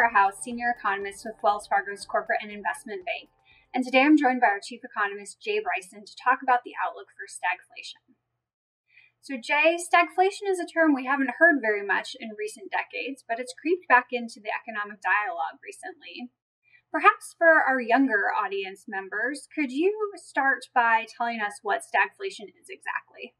House, Senior Economist with Wells Fargo's Corporate and Investment Bank. And today I'm joined by our Chief Economist, Bryson, to talk about the outlook for stagflation. So stagflation is a term we haven't heard very much in recent decades, but it's creeped back into the economic dialogue recently. Perhaps for our younger audience members, could you start by telling us what stagflation is exactly?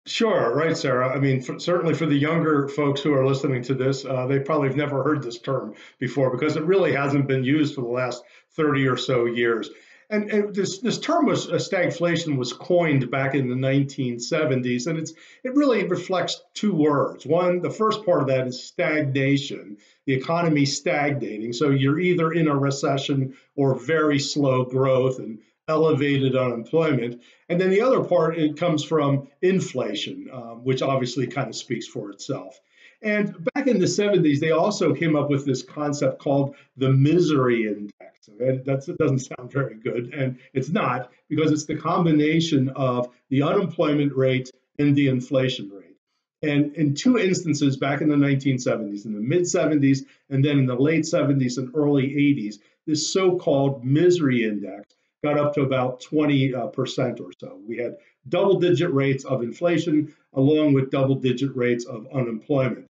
Sure, right, Sarah. I mean, certainly for the younger folks who are listening to this, they probably have never heard this term before because it really hasn't been used for the last 30 or so years. And this term was stagflation was coined back in the 1970s, and it really reflects two words. One, the first part of that is stagnation, the economy stagnating. So you're either in a recession or very slow growth and elevated unemployment. And then the other part, it comes from inflation, which obviously kind of speaks for itself. And back in the 70s, they also came up with this concept called the misery index. Okay? That doesn't sound very good, and it's not, because it's the combination of the unemployment rate and the inflation rate. And in two instances back in the 1970s, in the mid 70s, and then in the late 70s and early 80s, this so-called misery index got up to about 20% or so. We had double-digit rates of inflation along with double-digit rates of unemployment.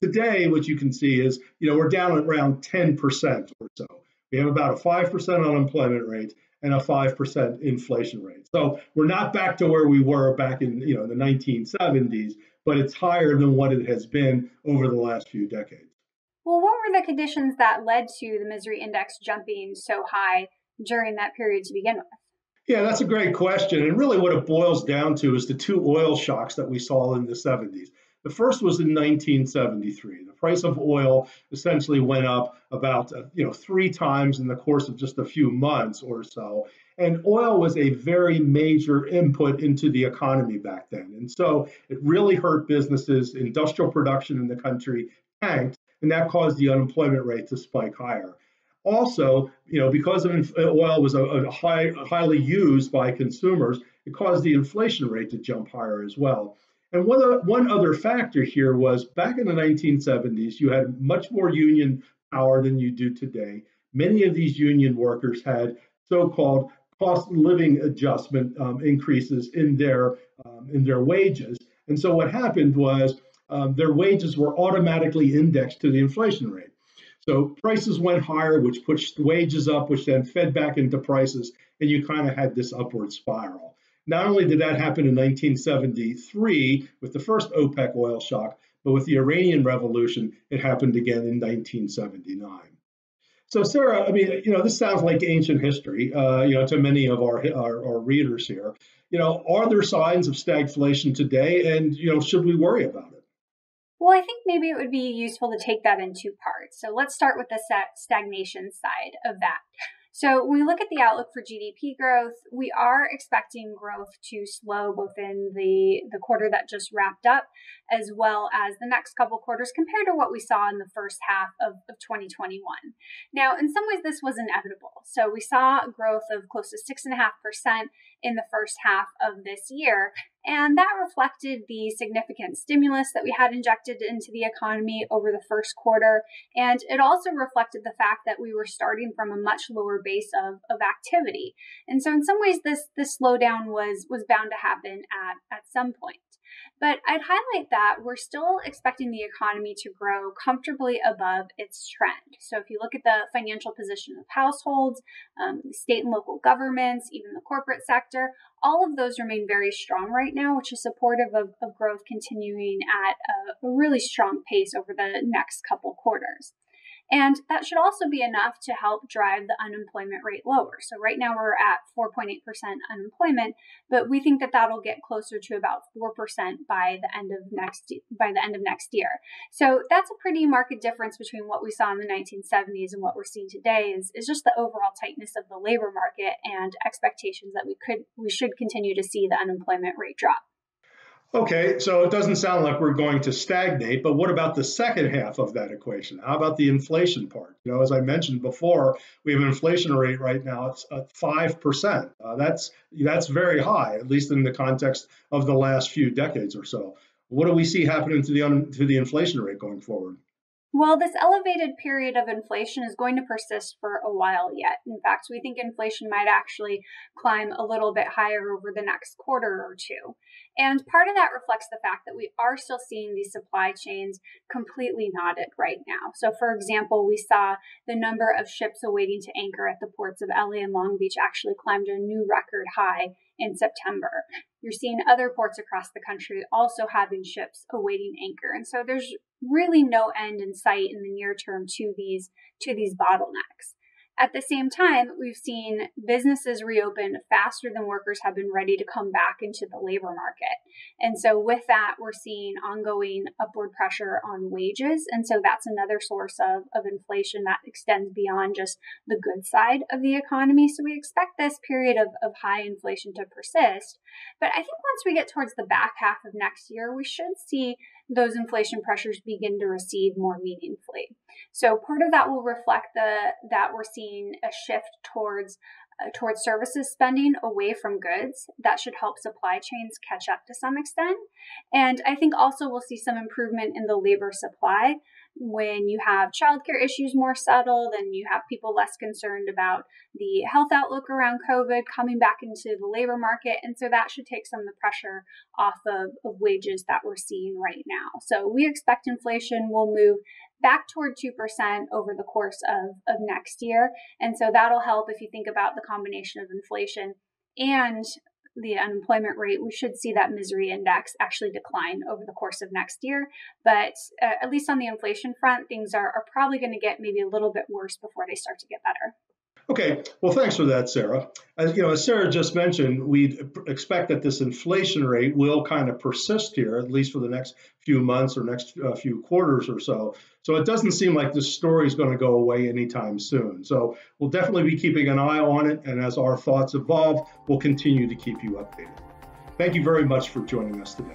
Today, what you can see is, we're down at around 10% or so. We have about a 5% unemployment rate and a 5% inflation rate. So we're not back to where we were back in, the 1970s, but it's higher than what it has been over the last few decades. Well, what were the conditions that led to the misery index jumping so high during that period to begin with? Yeah, that's a great question. And really what it boils down to is the two oil shocks that we saw in the 70s. The first was in 1973. The price of oil essentially went up about three times in the course of just a few months or so. And oil was a very major input into the economy back then. And so it really hurt businesses. Industrial production in the country tanked, and that caused the unemployment rate to spike higher. Also, because oil was highly used by consumers, it caused the inflation rate to jump higher as well. And one other factor here was back in the 1970s, you had much more union power than you do today. Many of these union workers had so-called cost of living adjustment increases in their wages. And so what happened was their wages were automatically indexed to the inflation rate. So prices went higher, which pushed wages up, which then fed back into prices, and you kind of had this upward spiral. Not only did that happen in 1973 with the first OPEC oil shock, but with the Iranian Revolution, it happened again in 1979. So, Sarah, I mean, this sounds like ancient history, to many of our readers here. Are there signs of stagflation today, and should we worry about it? Well, I think maybe it would be useful to take that in two parts. So let's start with the stagnation side of that. So when we look at the outlook for GDP growth, we are expecting growth to slow both in the quarter that just wrapped up, as well as the next couple quarters compared to what we saw in the first half of 2021. Now, in some ways, this was inevitable. So we saw growth of close to 6.5% in the first half of this year. And that reflected the significant stimulus that we had injected into the economy over the first quarter. And it also reflected the fact that we were starting from a much lower base of activity. And so in some ways, this slowdown was bound to happen at some point. But I'd highlight that we're still expecting the economy to grow comfortably above its trend. So if you look at the financial position of households, state and local governments, even the corporate sector, all of those remain very strong right now, which is supportive of growth continuing at a really strong pace over the next couple quarters. And that should also be enough to help drive the unemployment rate lower. So right now we're at 4.8% unemployment, but we think that that'll get closer to about 4% by the end of next year. So that's a pretty marked difference between what we saw in the 1970s and what we're seeing today is just the overall tightness of the labor market and expectations that we should continue to see the unemployment rate drop. Okay, so it doesn't sound like we're going to stagnate, but what about the second half of that equation? How about the inflation part? As I mentioned before, we have an inflation rate right now, it's at 5%. That's very high, at least in the context of the last few decades or so. What do we see happening to the inflation rate going forward? Well, this elevated period of inflation is going to persist for a while yet. In fact, we think inflation might actually climb a little bit higher over the next quarter or two. And part of that reflects the fact that we are still seeing these supply chains completely knotted right now. So, for example, we saw the number of ships awaiting to anchor at the ports of LA and Long Beach actually climbed a new record high in September. You're seeing other ports across the country also having ships awaiting anchor. And so there's really no end in sight in the near term to these bottlenecks. At the same time, we've seen businesses reopen faster than workers have been ready to come back into the labor market. And so with that, we're seeing ongoing upward pressure on wages. And so that's another source of inflation that extends beyond just the good side of the economy. So we expect this period of high inflation to persist. But I think once we get towards the back half of next year, we should see those inflation pressures begin to recede more meaningfully. So part of that will reflect that we're seeing a shift towards services spending away from goods. That should help supply chains catch up to some extent. And I think also we'll see some improvement in the labor supply when you have childcare issues more settled and you have people less concerned about the health outlook around COVID coming back into the labor market. And so that should take some of the pressure off of wages that we're seeing right now. So we expect inflation will move back toward 2% over the course of next year. And so that'll help if you think about the combination of inflation and the unemployment rate. We should see that misery index actually decline over the course of next year. But at least on the inflation front, things are probably going to get maybe a little bit worse before they start to get better. Okay, well, thanks for that, Sarah. As Sarah just mentioned, we expect that this inflation rate will kind of persist here, at least for the next few months or next few quarters or so. So it doesn't seem like this story is going to go away anytime soon. So we'll definitely be keeping an eye on it, and as our thoughts evolve, we'll continue to keep you updated. Thank you very much for joining us today.